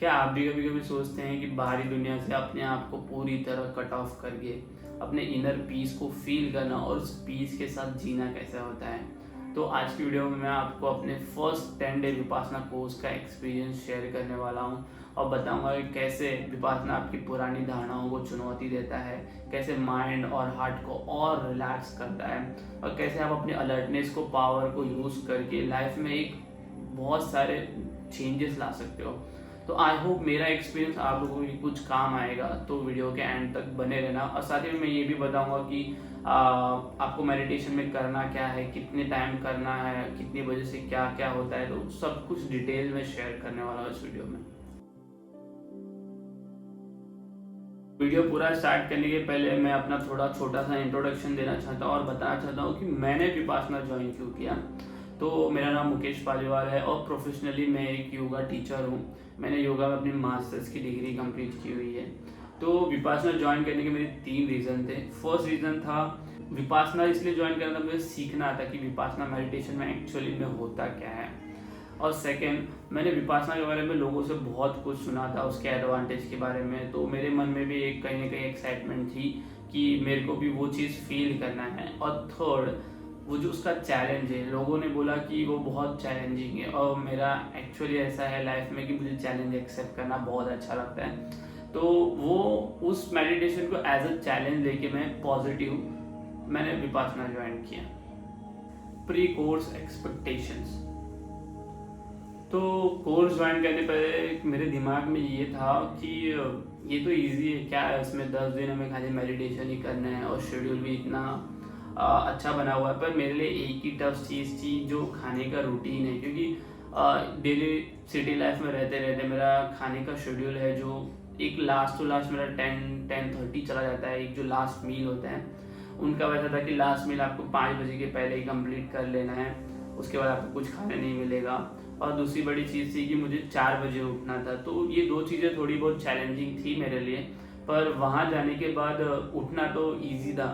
क्या आप भी कभी कभी सोचते हैं कि बाहरी दुनिया से अपने आप को पूरी तरह कट ऑफ करके अपने इनर पीस को फील करना और उस पीस के साथ जीना कैसा होता है? तो आज की वीडियो में मैं आपको अपने फर्स्ट 10 डे विपासना कोर्स का एक्सपीरियंस शेयर करने वाला हूं और बताऊंगा कि कैसे विपासना आपकी पुरानी धारणाओं को चुनौती देता है, कैसे माइंड और हार्ट को और रिलैक्स करता है और कैसे आप अपने अलर्टनेस को, पावर को यूज़ करके लाइफ में एक बहुत सारे चेंजेस ला सकते हो। तो आई होप मेरा एक्सपीरियंस आप लोगों को कुछ काम आएगा, तो वीडियो के एंड तक बने रहना। और साथ ही में मैं ये भी बताऊंगा कि आपको मेडिटेशन में करना क्या है, कितने टाइम करना है, कितनी बजे से क्या क्या होता है, तो सब कुछ डिटेल में शेयर करने वाला हूँ इस वीडियो में। वीडियो पूरा स्टार्ट करने के पहले मैं अपना थोड़ा छोटा सा इंट्रोडक्शन देना चाहता हूँ और बताना चाहता हूँ कि मैंने विपासना ज्वाइन क्यों किया। तो मेरा नाम मुकेश पालीवाल है और प्रोफेशनली मैं एक योगा टीचर हूँ। मैंने योगा में अपनी मास्टर्स की डिग्री कंप्लीट की हुई है। तो विपासना ज्वाइन करने के मेरे 3 रीज़न थे। फर्स्ट रीज़न था विपासना इसलिए ज्वाइन करना था, मुझे सीखना था कि विपासना मेडिटेशन में एक्चुअली में होता क्या है। और सेकेंड, मैंने विपासना के बारे में लोगों से बहुत कुछ सुना था, उसके एडवांटेज के बारे में, तो मेरे मन में भी एक कहीं ना कहीं एक्साइटमेंट थी कि मेरे को भी वो चीज़ फील करना है। और थर्ड, वो जो उसका चैलेंज है, लोगों ने बोला कि वो बहुत चैलेंजिंग है और मेरा एक्चुअली ऐसा है लाइफ में कि मुझे चैलेंज एक्सेप्ट करना बहुत अच्छा लगता है। तो वो उस मेडिटेशन को एज अ चैलेंज लेके मैंने विपासना ज्वाइन किया। Pre course expectations. तो कोर्स ज्वाइन करने पहले मेरे दिमाग में ये था कि ये तो इजी है, क्या है इसमें, 10 दिन हमें खाली मेडिटेशन ही करना है और शेड्यूल भी इतना अच्छा बना हुआ है। पर मेरे लिए एक ही टफ चीज़ थी, जो खाने का रूटीन है, क्योंकि डेली सिटी लाइफ में रहते रहते मेरा खाने का शेड्यूल है जो एक लास्ट टू लास्ट मेरा 10-10:30 चला जाता है। एक जो लास्ट मील होता है उनका वैसा था कि लास्ट मील आपको 5 बजे के पहले ही कंप्लीट कर लेना है, उसके बाद आपको कुछ खाने नहीं मिलेगा। और दूसरी बड़ी चीज़ थी कि मुझे 4 बजे उठना था। तो ये 2 चीज़ें थोड़ी बहुत चैलेंजिंग थी मेरे लिए। पर वहाँ जाने के बाद उठना तो ईजी था,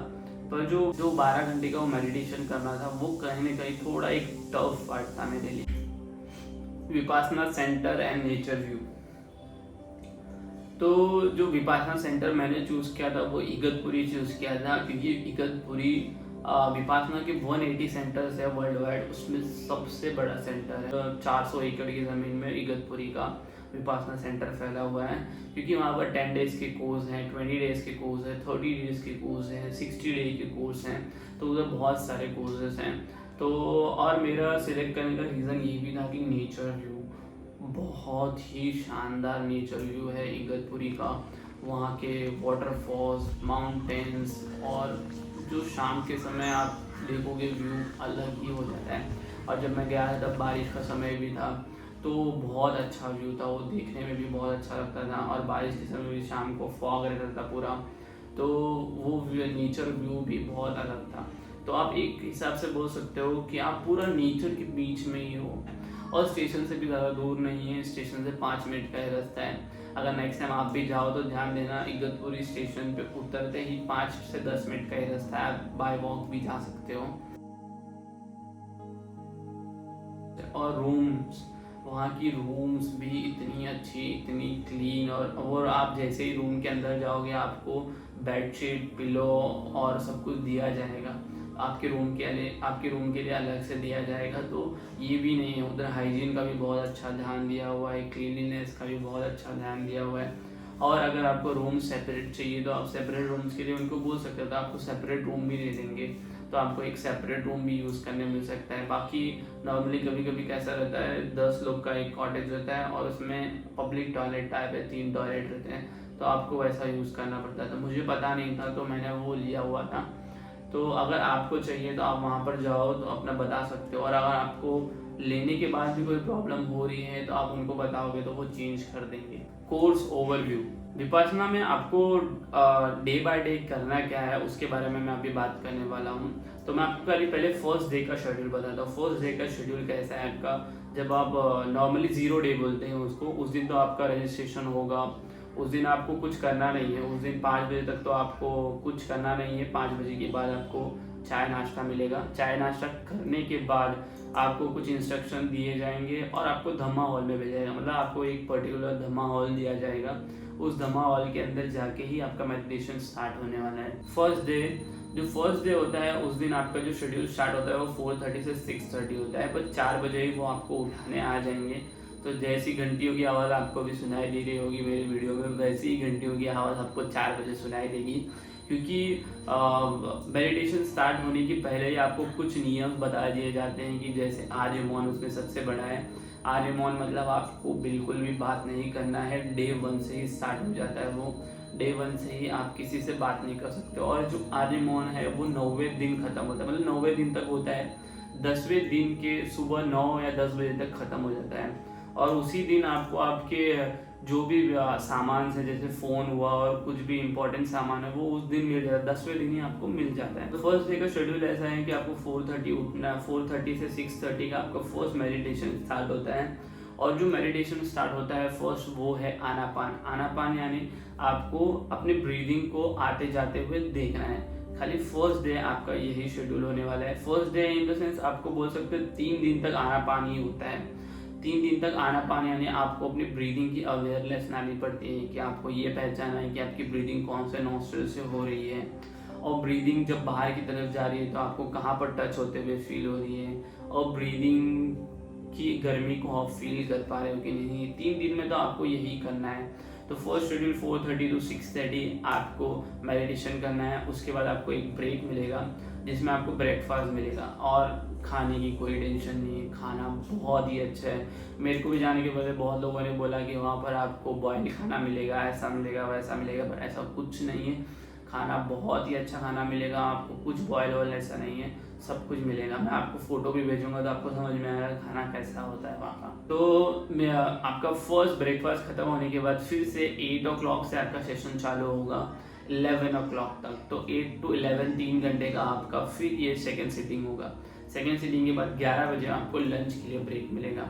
पर जो जो 12 घंटे का वो मेडिटेशन करना था वो कहीं ना कहीं थोड़ा एक टफ पार्ट था मेरे लिए। Vipassana centre and nature view. तो जो विपासना सेंटर मैंने चूज़ किया था वो इगतपुरी चूज़ किया था, क्योंकि इगतपुरी विपासना के 180 सेंटर्स है वर्ल्ड वाइड, उसमें सबसे बड़ा सेंटर है। 400 एकड़ की ज़मीन में इगतपुरी का विपासना सेंटर फैला हुआ है, क्योंकि वहाँ पर 10 डेज़ के कोर्स हैं, 20 डेज़ के कोर्स हैं, 30 डेज़ के कोर्स हैं, 60 डे के कोर्स हैं। तो उधर बहुत सारे कोर्सेज हैं। तो और मेरा सिलेक्ट करने का रीज़न ये भी था कि नेचर व्यू, बहुत ही शानदार नेचर व्यू है इगतपुरी का। वहाँ के वाटरफॉल्स, माउंटेन्स, और जो शाम के समय आप देखोगे व्यू अलग ही हो जाता है। और जब मैं गया था तब बारिश का समय भी था, तो बहुत अच्छा व्यू था, वो देखने में भी बहुत अच्छा लगता था। और बारिश के समय भी शाम को फॉग रहता था पूरा, तो वो नेचर व्यू भी बहुत अलग था। तो आप एक हिसाब से बोल सकते हो कि आप पूरा नेचर के बीच में ही हो, और स्टेशन से भी ज़्यादा दूर नहीं है, स्टेशन से 5 मिनट का ही रास्ता है। अगर नेक्स्ट टाइम आप भी जाओ तो ध्यान देना, इगतपुरी स्टेशन पे उतरते ही 5 से 10 मिनट का ही रास्ता है, आप बाय वॉक भी जा सकते हो। और रूम्स, वहाँ की रूम्स भी इतनी अच्छी, इतनी क्लीन, और आप जैसे ही रूम के अंदर जाओगे आपको बेडशीट, पिलो और सब कुछ दिया जाएगा। आपके रूम के लिए अलग से दिया जाएगा। तो ये भी नहीं है, उधर हाइजीन का भी बहुत अच्छा ध्यान दिया हुआ है, क्लीनलीनेस का भी बहुत अच्छा ध्यान दिया हुआ है। और अगर आपको रूम सेपरेट चाहिए तो आप सेपरेट रूम्स के लिए उनको बोल सकते हो, तो आपको सेपरेट रूम भी दे देंगे, तो आपको एक सेपरेट रूम भी यूज़ करने मिल सकता है। बाकी नॉर्मली कभी कभी कैसा रहता है, 10 लोग का एक कॉटेज रहता है और उसमें पब्लिक टॉयलेट टाइप है, 3 टॉयलेट रहते हैं, तो आपको वैसा यूज़ करना पड़ता है। तो मुझे पता नहीं था, तो मैंने वो लिया हुआ था। तो अगर आपको चाहिए तो आप वहाँ पर जाओ तो अपना बता सकते हो, और अगर आपको लेने के बाद भी कोई प्रॉब्लम हो रही है तो आप उनको बताओगे तो वो चेंज कर देंगे। Course overview. विपासना में आपको डे बाय डे करना क्या है उसके बारे में मैं अभी बात करने वाला हूँ। तो मैं आपको पहले फर्स्ट डे का शेड्यूल बताता हूँ। फर्स्ट डे का शेड्यूल कैसा है आपका, जब आप नॉर्मली 0 डे बोलते हैं उसको, उस दिन तो आपका रजिस्ट्रेशन होगा। उस दिन आपको कुछ करना नहीं है, उस दिन 5 बजे तक तो आपको कुछ करना नहीं है। 5 बजे के बाद आपको चाय नाश्ता मिलेगा। चाय नाश्ता करने के बाद आपको कुछ इंस्ट्रक्शन दिए जाएंगे और आपको धम्मा हॉल में भेजा जाएगा। मतलब आपको एक पर्टिकुलर धम्मा हॉल दिया जाएगा, उस धम्मा हॉल के अंदर जाके ही आपका मेडिटेशन स्टार्ट होने वाला है। जो फर्स्ट डे होता है उस दिन आपका जो शेड्यूल स्टार्ट होता है वो 4:30 से 6:30 होता है, पर 4 बजे ही वो आपको उठाने आ जाएंगे। तो जैसी घंटियों की आवाज़ आपको भी सुनाई दे रही होगी मेरी वीडियो में, वैसी ही घंटियों की आवाज़ आपको 4 बजे सुनाई देगी, क्योंकि मेडिटेशन स्टार्ट होने के पहले ही आपको कुछ नियम बता दिए जाते हैं कि जैसे आर्य मौन उसमें सबसे बड़ा है। आर्य मौन मतलब आपको बिल्कुल भी बात नहीं करना है, डे 1 से ही स्टार्ट हो जाता है वो। डे 1 से ही आप किसी से बात नहीं कर सकते। और जो आर्य मौन है वो 9वें दिन खत्म होता है, मतलब 9वें दिन तक होता है, 10वें दिन के सुबह 9 या 10 बजे तक खत्म हो जाता है। और उसी दिन आपको आपके जो भी सामान है जैसे फ़ोन हुआ और कुछ भी इम्पोर्टेंट सामान है वो उस दिन मिल जाता है, 10वें दिन ही आपको मिल जाता है। तो फर्स्ट डे का शेड्यूल ऐसा है कि आपको 4:30 उठना है, 4:30 से 6:30 का आपका फर्स्ट मेडिटेशन स्टार्ट होता है। और जो मेडिटेशन स्टार्ट होता है फर्स्ट वो है आनापान। आनापान यानी आपको अपने ब्रीदिंग को आते जाते हुए देखना है। खाली फर्स्ट डे आपका यही शेड्यूल होने वाला है। First day in the sense आपको बोल सकते हो 3 दिन तक आनापान ही होता है। 3 दिन तक आनापान यानी आपको अपनी ब्रीदिंग की अवेयरनेस लानी पड़ती है कि आपको ये पहचाना है कि आपकी ब्रीदिंग कौन से नॉस्ट्रिल से हो रही है, और ब्रीदिंग जब बाहर की तरफ जा रही है तो आपको कहाँ पर टच होते हुए फील हो रही है, और ब्रीदिंग की गर्मी को आप फील कर पा रहे हो कि नहीं। 3 दिन में तो आपको यही करना है। तो फर्स्ट शेड्यूल 4:30 to 6:30 आपको मेडिटेशन करना है। उसके बाद आपको एक ब्रेक मिलेगा जिसमें आपको ब्रेकफास्ट मिलेगा, और खाने की कोई टेंशन नहीं है, खाना बहुत ही अच्छा है। मेरे को भी जाने के बाद बहुत लोगों ने बोला कि वहाँ पर आपको बॉयल खाना मिलेगा, ऐसा मिलेगा वैसा मिलेगा, पर ऐसा कुछ नहीं है। खाना बहुत ही अच्छा खाना मिलेगा आपको, कुछ बॉयल वॉयल ऐसा नहीं है, सब कुछ मिलेगा। मैं आपको फ़ोटो भी भेजूंगा तो आपको समझ में आएगा खाना कैसा होता है वहाँ का। तो आपका फर्स्ट ब्रेकफास्ट खत्म होने के बाद फिर से 8 o'clock से आपका सेशन चालू होगा 11 o'clock तक। तो 8 to 11 3 घंटे का आपका फिर ये सेकेंड सिटिंग होगा। सेकेंड सिटिंग के बाद 11 बजे आपको लंच के लिए ब्रेक मिलेगा।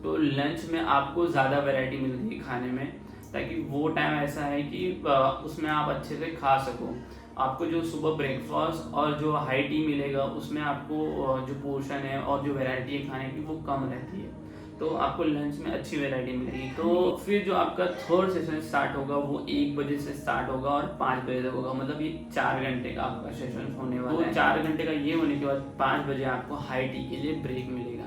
तो लंच में आपको ज़्यादा वैरायटी मिलती है खाने में, ताकि वो टाइम ऐसा है कि उसमें आप अच्छे से खा सको। आपको जो सुबह ब्रेकफास्ट और जो हाई टी मिलेगा उसमें आपको जो पोर्शन है और जो वैरायटी है खाने की वो कम रहती है, तो आपको लंच में अच्छी वैरायटी मिलेगी। तो फिर जो आपका थर्ड सेशन स्टार्ट होगा वो 1 बजे से स्टार्ट होगा और 5 बजे तक होगा, मतलब ये 4 घंटे का आपका सेशन होने वाला है। 4 घंटे का ये होने के बाद 5 बजे आपको हाई टी के लिए ब्रेक मिलेगा।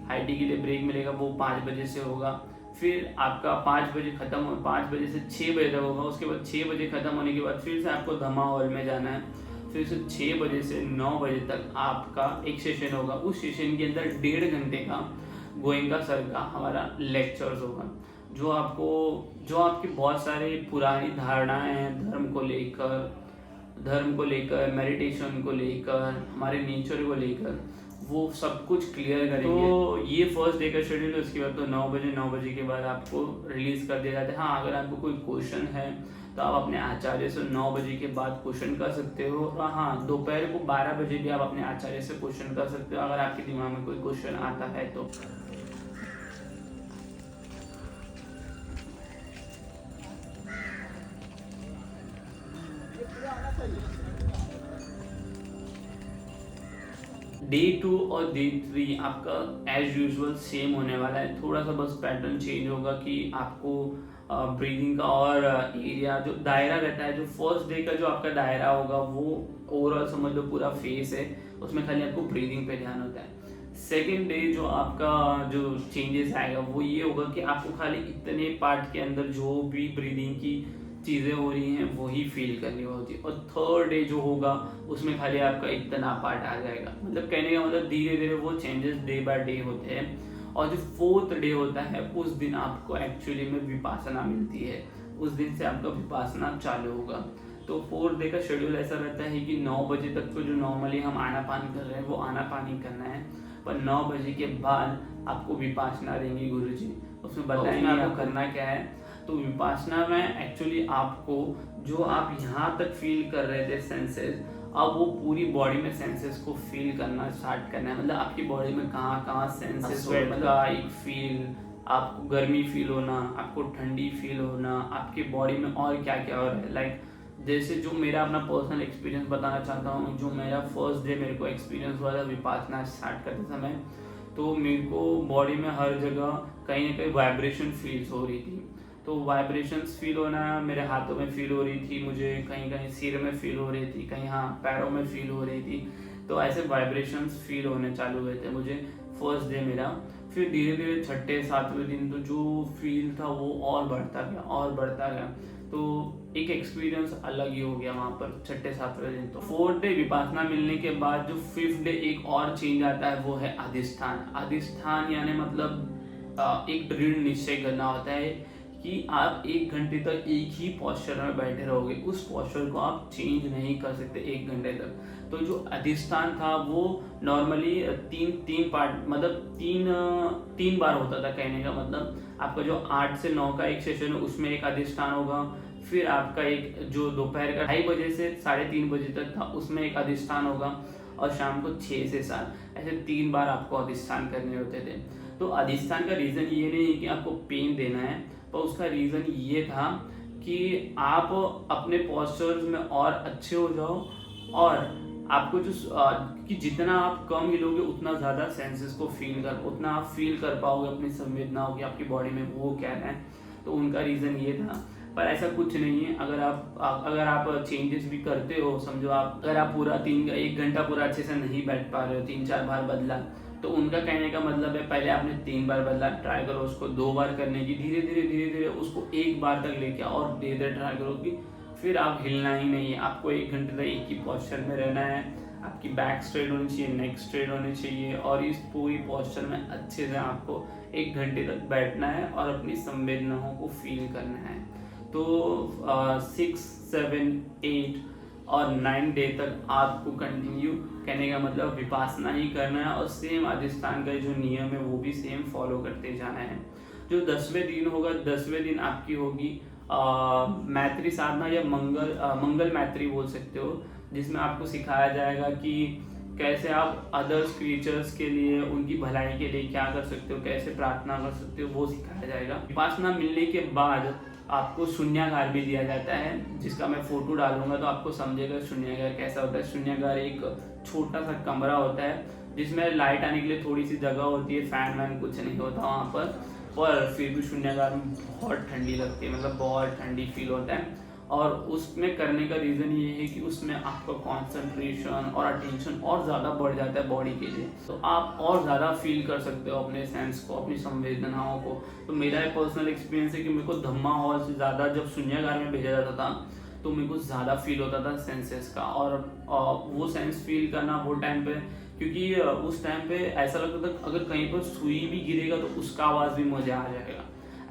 हाई टी के लिए ब्रेक मिलेगा वो 5 बजे से होगा। फिर आपका 5 बजे खत्म हो, 5 बजे से 6 बजे तक होगा। उसके बाद 6 बजे खत्म होने के बाद फिर से आपको धमा हॉल में जाना है। फिर से 6 बजे से 9 बजे तक आपका एक सेशन होगा। उस सेशन के अंदर 1.5 घंटे का गोयंका सर का हमारा लेक्चर्स होगा, जो आपकी बहुत सारी पुरानी धारणाएं हैं धर्म को लेकर, मेडिटेशन को लेकर, हमारे नेचर को लेकर, वो सब कुछ क्लियर करेंगे। तो ये फर्स्ट डे का शेड्यूल है। उसके बाद तो 9 बजे के बाद आपको रिलीज कर दिया जाता है। हाँ, अगर आपको कोई क्वेश्चन है तो आप अपने आचार्य से 9 बजे के बाद क्वेश्चन कर सकते हो। और हाँ, दोपहर को 12 बजे भी आप अपने आचार्य से क्वेश्चन कर सकते हो अगर आपके दिमाग में कोई क्वेश्चन आता है तो। डे 2 और डे 3 आपका एज यूजुअल सेम होने वाला है। थोड़ा सा बस पैटर्न चेंज होगा कि आपको ब्रीदिंग का और एरिया जो दायरा रहता है, जो फर्स्ट डे का जो आपका दायरा होगा वो ओवरऑल समझ लो पूरा फेस है, उसमें खाली आपको ब्रीदिंग पे ध्यान होता है। सेकेंड डे जो आपका जो चेंजेस आएगा वो ये होगा कि आपको खाली इतने पार्ट के अंदर जो भी ब्रीदिंग की चीज़ें हो रही हैं वही फील करनी होती है। और थर्ड डे जो होगा उसमें खाली आपका इतना पार्ट आ जाएगा। मतलब कहने का मतलब धीरे धीरे वो चेंजेस डे बाय डे होते हैं। और जो फोर्थ डे होता है उस दिन आपको एक्चुअली में विपासना मिलती है, उस दिन से आपका विपासना चालू होगा। तो फोर्थ डे का शेड्यूल ऐसा रहता है कि 9 बजे तक तो जो नॉर्मली हम आनापान कर रहे हैं वो आनापान ही करना है, पर 9 बजे के बाद आपको विपासना देंगे गुरुजी, उसमें बताएंगे आपको करना क्या है। तो विपासना में एक्चुअली आपको जो आप यहाँ तक फील कर रहे थे सेंसेस, अब वो पूरी बॉडी में सेंसेस को फील करना स्टार्ट करना है। मतलब आपकी बॉडी में कहाँ कहाँ सेंसेस का एक फील, आपको गर्मी फील होना, आपको ठंडी फील होना, आपकी बॉडी में और क्या क्या हो रहा है। लाइक जैसे जो मेरा अपना पर्सनल एक्सपीरियंस बताना चाहता हूँ, जो मेरा फर्स्ट डे मेरे को एक्सपीरियंस हुआ था विपासना स्टार्ट करते समय, तो मेरे को बॉडी में हर जगह कहीं ना कहीं वाइब्रेशन फील्स हो रही थी। तो वाइब्रेशंस फील होना मेरे हाथों में फील हो रही थी, मुझे कहीं कहीं सिर में फील हो रही थी, कहीं हाँ पैरों में फील हो रही थी। तो ऐसे वाइब्रेशंस फील होने चालू हुए थे मुझे फर्स्ट डे मेरा। फिर धीरे धीरे छठे सातवें दिन तो जो फील था वो और बढ़ता गया और बढ़ता गया। तो एक एक्सपीरियंस अलग ही हो गया वहाँ पर छठे सातवें दिन। तो फोर्थ डे विपासना मिलने के बाद जो फिफ्थ डे एक और चेंज आता है वो है अधिष्ठान। अधिष्ठान यानी मतलब एक दृढ़ निश्चय करना होता है कि आप 1 घंटे तक एक ही पोस्चर में बैठे रहोगे, उस पोस्चर को आप चेंज नहीं कर सकते 1 घंटे तक। तो जो अधिष्ठान था वो नॉर्मली तीन पार्ट मतलब तीन बार होता था। कहने का मतलब आपका जो 8 से 9 का एक सेशन है उसमें एक अधिष्ठान होगा, फिर आपका एक जो दोपहर का 2:30 से 3:30 बजे तक था उसमें एक अधिष्ठान होगा, और शाम को 6 से 7 ऐसे 3 बार आपको अधिष्ठान करने होते थे। तो अधिष्ठान का रीज़न ये नहीं है कि आपको पेन देना है, पर उसका रीज़न ये था कि आप अपने पोस्चर्स में और अच्छे हो जाओ, और आपको जो कि जितना आप कम हिलोगे उतना ज़्यादा सेंसेस को उतना आप फील कर पाओगे अपनी संवेदनाओं की, आपकी बॉडी में वो क्या है। तो उनका रीज़न ये था। पर ऐसा कुछ नहीं है, अगर आप चेंजेस भी करते हो, समझो अगर आप पूरा 1 घंटा पूरा अच्छे से नहीं बैठ पा रहे हो, 3-4 बार बदला, तो उनका कहने का मतलब है पहले आपने 3 बार बदला, ट्राई करो उसको 2 बार करने की, धीरे धीरे उसको 1 बार तक लेके आओ और धीरे धीरे ट्राई करो कि फिर आप हिलना ही नहीं है। आपको 1 घंटे तक एक ही पोस्चर में रहना है, आपकी बैक स्ट्रेट होनी चाहिए, नेक स्ट्रेट होनी चाहिए, और इस पूरी पोस्चर में अच्छे से आपको 1 घंटे तक बैठना है और अपनी संवेदनाओं को फील करना है। तो 6, 7, 8 और 9 डे तक आपको कंटिन्यू, कहने का मतलब विपासना ही करना है, और सेम अधिष्ठान का जो नियम है वो भी सेम फॉलो करते जाना है। जो 10वें दिन होगा, 10वें दिन आपकी होगी मैत्री साधना या मंगल मैत्री बोल सकते हो, जिसमें आपको सिखाया जाएगा कि कैसे आप अदर्स क्रिएचर्स के लिए, उनकी भलाई के लिए क्या कर सकते हो, कैसे प्रार्थना कर सकते हो, वो सिखाया जाएगा। विपासना मिलने के बाद आपको शून्यागार भी दिया जाता है, जिसका मैं फोटो डालूंगा तो आपको समझेगा शून्यागार कैसा होता है। शून्यागार एक छोटा सा कमरा होता है जिसमें लाइट आने के लिए थोड़ी सी जगह होती है, फैन वैन कुछ नहीं होता वहाँ पर, और फिर भी शून्यागार में बहुत ठंडी लगती है, मतलब बहुत ठंडी फील होता है। और उसमें करने का रीज़न ये है कि उसमें आपका कॉन्सेंट्रेशन और अटेंशन और ज़्यादा बढ़ जाता है बॉडी के लिए, तो आप और ज़्यादा फील कर सकते हो अपने सेंस को, अपनी संवेदनाओं को। तो मेरा एक पर्सनल एक्सपीरियंस है कि मेरे को धम्मा हॉल से ज़्यादा जब शून्यागार में भेजा जाता था तो मेरे को ज़्यादा फील होता था सेंसेस का, और वो सेंस फील करना वो टाइम पे, क्योंकि उस टाइम पे ऐसा लगता था अगर कहीं पर सुई भी गिरेगा तो उसका आवाज़ भी मुझे आ जाएगा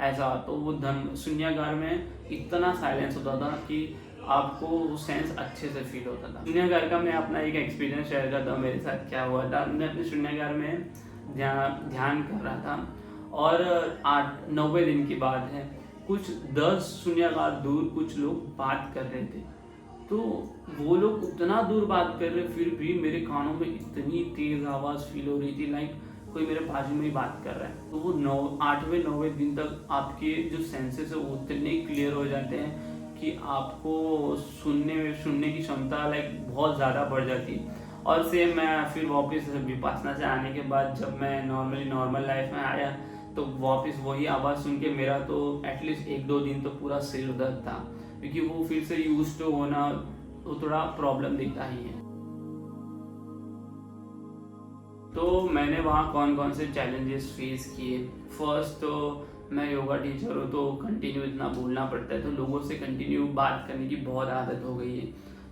ऐसा। तो वो शून्यागार में इतना साइलेंस होता था कि आपको वो सेंस अच्छे से फील होता था। शून्यागार का मैं अपना एक एक्सपीरियंस शेयर करता हूँ, मेरे साथ क्या हुआ था। मैं अपने शून्यागार में ध्यान कर रहा था, और 9वें दिन की बात है, कुछ 10 शून्यागार दूर कुछ लोग बात कर रहे थे। तो वो लोग उतना दूर बात कर रहे, फिर भी मेरे कानों में इतनी तेज आवाज़ फील हो रही थी, लाइक कोई मेरे बाजू में ही बात कर रहा है। तो वो 8वें 9वें दिन तक आपके जो सेंसेस है वो उतने क्लियर हो जाते हैं कि आपको सुनने की क्षमता लाइक बहुत ज़्यादा बढ़ जाती है। और सेम मैं फिर वापस विपासना से आने के बाद जब मैं नॉर्मल लाइफ में आया तो वापस वही आवाज़ सुन के मेरा तो एटलीस्ट 1-2 दिन तो पूरा सिर दर्द था, क्योंकि वो फिर से यूज टू होना तो थोड़ा प्रॉब्लम दिखता ही है। तो मैंने वहाँ कौन से चैलेंजेस फेस किए। फर्स्ट तो मैं योगा टीचर हूँ तो कंटिन्यू इतना बोलना पड़ता है, तो लोगों से कंटिन्यू बात करने की बहुत आदत हो गई है।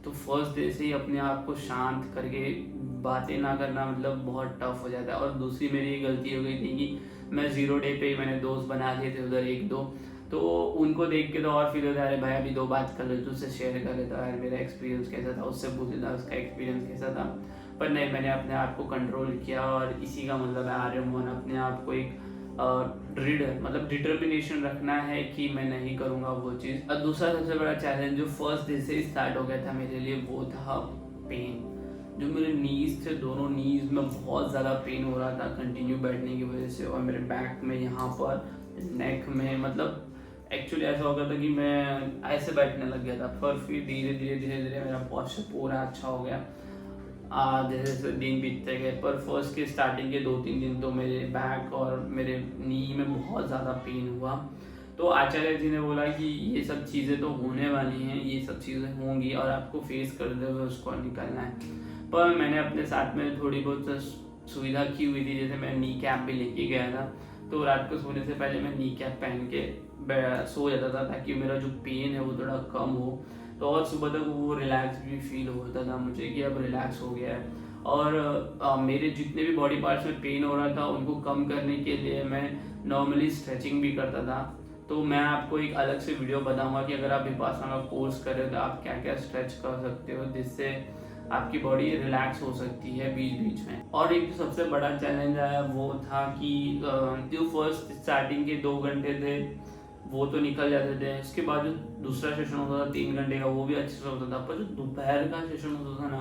तो फर्स्ट डे से ही अपने आप को शांत करके बातें ना करना मतलब बहुत टफ हो जाता है। और दूसरी मेरी ये गलती हो गई थी कि मैं 0 डे पे ही मैंने दोस्त बना लिए थे उधर 1-2, तो उनको देख के तो और फील होता है अरे भाई अभी 2 बात कर ले, तुझसे शेयर कर लेता है मेरा एक्सपीरियंस कैसा था, उससे पूछ लेता उसका एक्सपीरियंस कैसा था। पर नहीं, मैंने अपने आप को कंट्रोल किया, और इसी का मतलब है आर्यमोहन, अपने आप को एक डिटर्मिनेशन रखना है कि मैं नहीं करूँगा वो चीज़। और दूसरा सबसे बड़ा चैलेंज जो फर्स्ट डे से स्टार्ट हो गया था मेरे लिए वो था पेन। जो मेरे नीज थे, दोनों नीज में बहुत ज़्यादा पेन हो रहा था कंटिन्यू बैठने की वजह से, और मेरे बैक में, यहाँ पर नेक में, मतलब एक्चुअली ऐसा हो गया था कि मैं ऐसे बैठने लग गया था। पर फिर धीरे धीरे मेरा पोस्चर पूरा अच्छा हो गया। जैसे जैसे दिन बीतते गए, पर फर्स्ट के स्टार्टिंग के 2-3 दिन तो मेरे बैक और मेरे नी में बहुत ज़्यादा पेन हुआ। तो आचार्य जी ने बोला कि ये सब चीज़ें तो होने वाली हैं, ये सब चीज़ें होंगी और आपको फेस करते हुए उसको निकलना है। पर मैंने अपने साथ में थोड़ी बहुत सुविधा की हुई थी, जैसे मैं नी कैप भी लेके गया था। तो रात को सोने से पहले मैं नी कैप पहन के सो जाता था, ताकि मेरा जो पेन है वो थोड़ा कम हो। तो और सुबह तक वो रिलैक्स भी फील होता था मुझे कि अब रिलैक्स हो गया है। और मेरे जितने भी बॉडी पार्ट्स में पेन हो रहा था उनको कम करने के लिए मैं नॉर्मली स्ट्रेचिंग भी करता था। तो मैं आपको एक अलग से वीडियो बताऊंगा कि अगर आप विपासना का कोर्स कर रहे हो तो आप क्या क्या स्ट्रेच कर सकते हो, जिससे आपकी बॉडी रिलैक्स हो सकती है बीच बीच में। और एक जो सबसे बड़ा चैलेंज आया वो था कि जो फर्स्ट स्टार्टिंग के 2 घंटे थे वो तो निकल जाते थे। इसके बाद जो दूसरा सेशन होता था 3 घंटे का, वो भी अच्छे से होता था। पर जो दोपहर का सेशन होता था ना,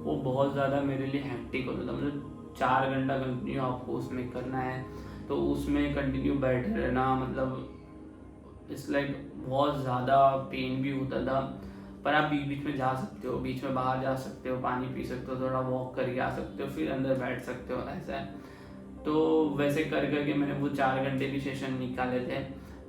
वो बहुत ज़्यादा मेरे लिए हैक्टिक होता था। मतलब 4 घंटा कंटिन्यू आपको उसमें करना है, तो उसमें कंटिन्यू बैठे रहना, मतलब इट्स लाइक बहुत ज़्यादा पेन भी होता था। पर आप बीच बीच में जा सकते हो, बीच में बाहर जा सकते हो, पानी पी सकते हो, थोड़ा वॉक करके आ सकते हो, फिर अंदर बैठ सकते हो, ऐसा है। तो वैसे कर करके मैंने वो 4 घंटे भी सेशन निकाले थे।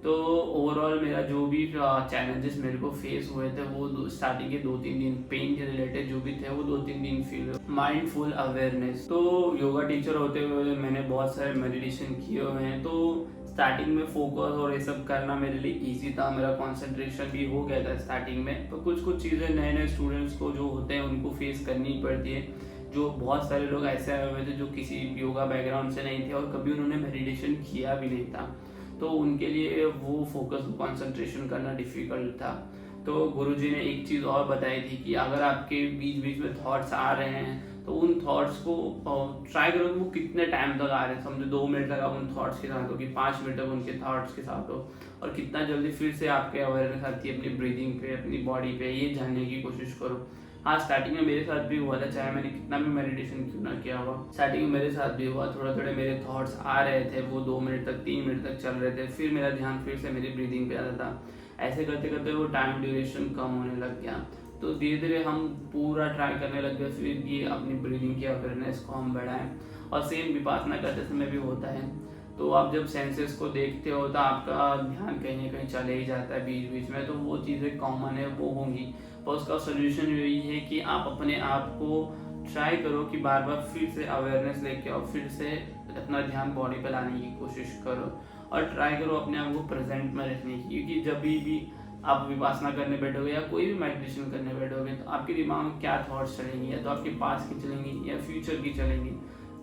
तो ओवरऑल मेरा जो भी चैलेंजेस मेरे को फेस हुए थे वो स्टार्टिंग के 2-3 दिन पेन के रिलेटेड जो भी थे वो 2-3 दिन फील हुए। माइंडफुल अवेयरनेस, तो योगा टीचर होते हुए मैंने बहुत सारे मेडिटेशन किए हुए हैं। तो स्टार्टिंग में फोकस और ये सब करना मेरे लिए इजी था, मेरा कंसंट्रेशन भी हो गया था स्टार्टिंग में। तो कुछ कुछ चीज़ें नए नए स्टूडेंट्स को जो होते हैं उनको फेस करनी पड़ती है। जो बहुत सारे लोग ऐसे आए हुए थे जो किसी योगा बैकग्राउंड से नहीं थे और कभी उन्होंने मेडिटेशन किया भी नहीं था, तो उनके लिए वो फोकस कंसंट्रेशन करना डिफिकल्ट था। तो गुरुजी ने एक चीज़ और बताई थी कि अगर आपके बीच बीच में थॉट्स आ रहे हैं तो उन थॉट्स को ट्राई करो कि वो कितने टाइम तक आ रहे हैं। समझो 2 मिनट तक आप उन थॉट्स के साथ हो, कि 5 मिनट तक उनके थॉट्स के साथ हो, और कितना जल्दी फिर से आपके अवेयरनेस आती है अपनी ब्रीदिंग पे, अपनी बॉडी पे, ये जानने की कोशिश करो। हाँ, स्टार्टिंग में मेरे साथ भी हुआ था, चाहे मैंने कितना भी मेडिटेशन क्यों ना किया हुआ, स्टार्टिंग में मेरे साथ भी हुआ। थोड़ा थोड़े मेरे थॉट्स आ रहे थे, वो 2 मिनट तक 3 मिनट तक चल रहे थे, फिर मेरा ध्यान फिर से मेरी ब्रीदिंग पे आता था। ऐसे करते करते वो टाइम ड्यूरेशन कम होने लग गया। तो धीरे धीरे हम पूरा ट्राई करने लग गए फिर कि अपनी ब्रीदिंग की अवेयरनेस को हम बढ़ाएं। और सेम विपासना करते समय भी होता है। तो आप जब सेंसेस को देखते हो तो आपका ध्यान कहीं ना कहीं चले ही जाता है बीच बीच में, तो वो चीज़ें कॉमन है, वो होंगी। पर उसका सोल्यूशन यही है कि आप अपने आप को ट्राई करो कि बार बार फिर से अवेयरनेस लेके आओ, फिर से अपना ध्यान बॉडी पर लाने की कोशिश करो, और ट्राई करो अपने आप को प्रेजेंट में रखने की। क्योंकि जब भी आप विपासना करने बैठोगे या कोई भी मेडिटेशन करने बैठोगे तो आपके दिमाग में क्या थॉट्स चलेंगी, या तो आपके पास की चलेंगी या फ्यूचर की चलेंगी।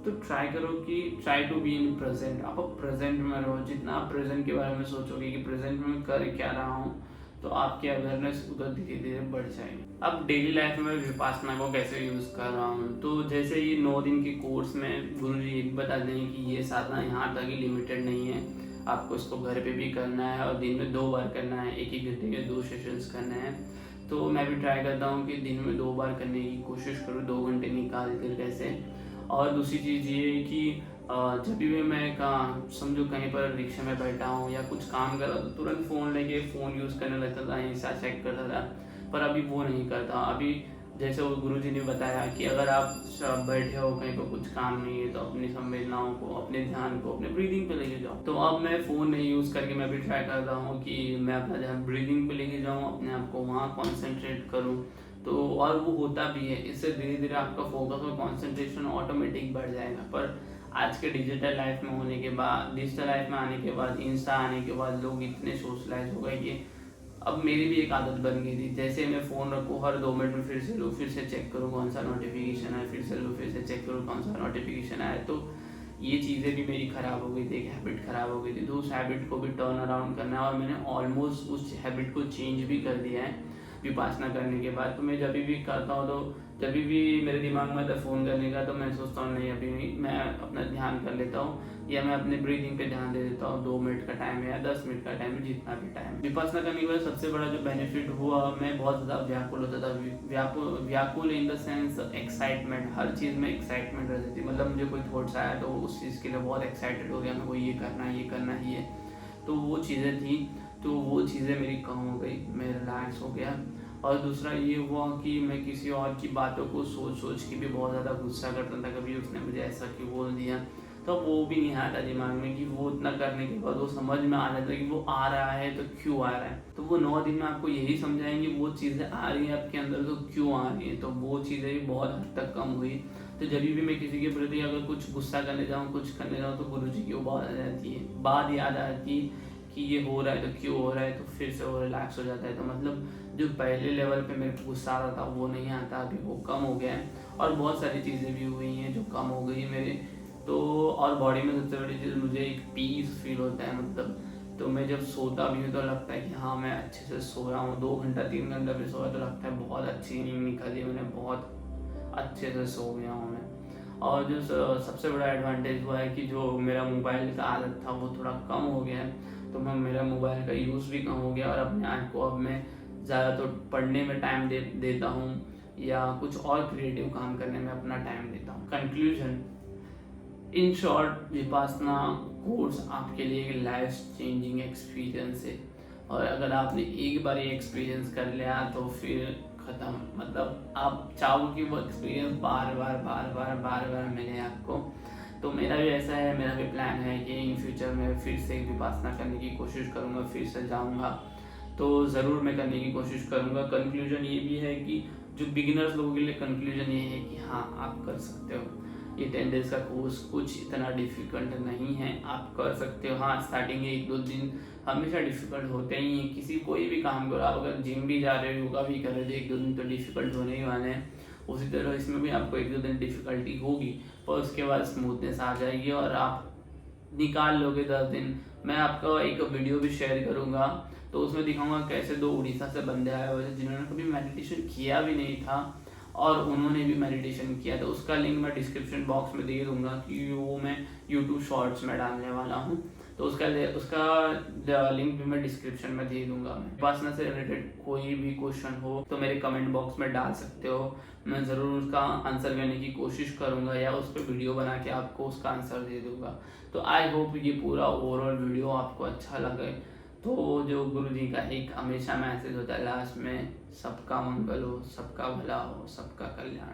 तो ट्राई करो कि try to be in present, आप प्रेजेंट में रहो। जितना आप प्रेजेंट के बारे में सोचोगे कि प्रेजेंट में मैं कर क्या रहा हूँ, तो आपकी अवेयरनेस उधर धीरे धीरे बढ़ जाएगी। अब डेली लाइफ में विपासना को कैसे यूज़ कर रहा हूँ, तो जैसे ये 9 दिन के कोर्स में गुरु जी ये भी बता दें कि ये साधना यहाँ तक ही लिमिटेड नहीं है, आपको इसको घर पे भी करना है और दिन में 2 बार करना है, 1-1 घंटे के 2 सेशंस करने हैं। तो मैं भी ट्राई करता हूँ कि दिन में 2 बार करने की कोशिश करूँ, 2 घंटे निकाल कर कैसे। और दूसरी चीज़ ये है कि जब भी मैं कहाँ समझो कहीं पर रिक्शा में बैठा हूँ या कुछ काम कर रहा तो तुरंत फ़ोन लेके फ़ोन यूज़ करने लगता था, इंस्टा चेक करता था। पर अभी वो नहीं करता। अभी जैसे वो गुरुजी ने बताया कि अगर आप बैठे हो कहीं पर कुछ काम नहीं है तो अपनी संवेदनाओं को, अपने ध्यान को अपने ब्रीदिंग पे लेके जाओ। तो अब मैं फ़ोन नहीं यूज़ करके मैं भी ट्राई करता हूँ कि मैं अपना ध्यान ब्रीदिंग पे लेके जाऊँ, अपने आप को वहाँ कॉन्सेंट्रेट करूँ। तो और वो होता भी है, इससे धीरे धीरे आपका फोकस और कंसंट्रेशन ऑटोमेटिक बढ़ जाएगा। पर आज के डिजिटल लाइफ में होने के बाद, डिजिटल लाइफ में आने के बाद, इंस्टा आने के बाद लोग इतने सोशलाइज हो गए कि अब मेरी भी एक आदत बन गई थी। जैसे मैं फ़ोन रखूँ हर 2 मिनट में फिर से लूँ, फिर से चेक करूँ कौन सा नोटिफिकेशन आया, फिर से लूँ, फिर से चेक करूँ कौन सा नोटिफिकेशन आया। तो ये चीज़ें भी मेरी ख़राब हो गई थी, एक हैबिट ख़राब हो गई थी। तो उस हैबिट को भी टर्न अराउंड करना है और मैंने ऑलमोस्ट उस हैबिट को चेंज भी कर दिया है विपासना करने के बाद। तो मैं जब भी करता हूँ तो जब भी मेरे दिमाग में आता फ़ोन करने का तो मैं सोचता हूँ नहीं अभी नहीं, मैं अपना ध्यान कर लेता हूँ या मैं अपने ब्रीदिंग पे ध्यान दे देता हूँ। 2 मिनट का टाइम है या 10 मिनट का टाइम है, जितना भी टाइम। विपासना करने के बाद सबसे बड़ा जो बेनिफिट हुआ, मैं बहुत ज़्यादा व्याकुल होता था। व्याकुल इन द सेंस एक्साइटमेंट, हर चीज़ में एक्साइटमेंट रहती थी। मतलब मुझे कोई थॉट्स आया तो उस चीज़ के लिए बहुत एक्साइटेड हो गया, मेरे को ये करना है, ये करना है, ये। तो वो चीज़ें थी, तो वो चीज़ें मेरी कम हो गई, मैं रिलैक्स हो गया। और दूसरा ये हुआ कि मैं किसी और की बातों को सोच सोच के भी बहुत ज़्यादा गुस्सा करता था, कभी उसने मुझे ऐसा क्यों बोल दिया, तो वो भी नहीं आता दिमाग में कि वो इतना करने के बाद वो समझ में आ जाता है कि वो आ रहा है तो क्यों आ रहा है। तो वो 9 दिन में आपको यही समझाएंगे वो चीज़ें आ रही हैं आपके अंदर तो क्यों आ रही हैं, तो वो चीज़ें भी बहुत हद तक कम हुई। तो जब भी मैं किसी के प्रति अगर कुछ गुस्सा करने जाऊँ, कुछ करने जाऊँ, तो गुरुजी की वो बात आ जाती है, बात याद आती है कि ये हो रहा है तो क्यों हो रहा है, तो फिर से वो रिलैक्स हो जाता है। तो मतलब जो पहले लेवल पे मेरे को गुस्सा आता था वो नहीं आता, अभी वो कम हो गया है। और बहुत सारी चीज़ें भी हुई हैं जो कम हो गई मेरे। तो और बॉडी में सबसे बड़ी चीज़ मुझे एक पीस फील होता है, मतलब तो मैं जब सोता भी हूँ तो लगता है कि हाँ मैं अच्छे से सोया हूँ, 2 घंटा 3 घंटा भी सोया तो लगता है बहुत अच्छी नींद निकाली मैंने, बहुत अच्छे से सो गया हूँ मैं। और जो सबसे बड़ा एडवांटेज हुआ है कि जो मेरा मोबाइल का आदत था वो थोड़ा कम हो गया है, तो मैं मेरा मोबाइल का यूज़ भी कम हो गया और अपने आप को अब मैं ज़्यादा तो पढ़ने में टाइम देता हूँ या कुछ और क्रिएटिव काम करने में अपना टाइम देता हूँ। Conclusion, in short, Vipassana course आपके लिए एक लाइफ चेंजिंग एक्सपीरियंस है, और अगर आपने एक बार ये एक्सपीरियंस कर लिया तो फिर ख़त्म, मतलब आप चाहो कि वो एक्सपीरियंस बार बार मिले आपको। तो मेरा भी ऐसा है, मेरा भी प्लान है कि इन फ्यूचर में फिर से विपासना करने की कोशिश करूँगा, फिर से जाऊँगा तो ज़रूर मैं करने की कोशिश करूँगा। कंक्लूजन ये भी है कि जो बिगिनर्स लोगों के लिए कंक्लूजन ये है कि हाँ आप कर सकते हो, ये 10 डेज़ का कोर्स कुछ इतना डिफ़िकल्ट नहीं है, आप कर सकते हो। हाँ स्टार्टिंग के 1-2 दिन हमेशा डिफ़िकल्ट होते ही हैं, किसी कोई भी काम करो आप, अगर जिम भी जा रहे हो, योगा भी कर रहे हो, 1-2 दिन तो डिफ़िकल्ट होने ही वाले हैं। उसी तरह इसमें भी आपको 1-2 दिन डिफ़िकल्टी होगी, पर उसके बाद स्मूथनेस आ जाएगी और आप निकाल लोगे 10 दिन। मैं आपको एक वीडियो भी शेयर करूँगा, तो उसमें दिखाऊंगा कैसे 2 उड़ीसा से बंदे आए हुए थे जिन्होंने कभी मेडिटेशन किया भी नहीं था और उन्होंने भी मेडिटेशन किया। तो उसका लिंक मैं डिस्क्रिप्शन बॉक्स में दे दूंगा कि वो मैं यूट्यूब शॉर्ट्स में डालने वाला हूँ, तो उसका लिंक भी मैं डिस्क्रिप्शन में दे दूंगा। विपासना से रिलेटेड कोई भी क्वेश्चन हो तो मेरे कमेंट बॉक्स में डाल सकते हो, मैं ज़रूर उसका आंसर करने की कोशिश करूँगा या उस पर वीडियो बना के आपको उसका आंसर दे दूँगा। तो आई होप ये पूरा ओवरऑल वीडियो आपको अच्छा लगे। तो जो गुरु जी का एक हमेशा मैसेज होता है लास्ट में, सबका मंगल हो, सबका भला हो, सबका कल्याण।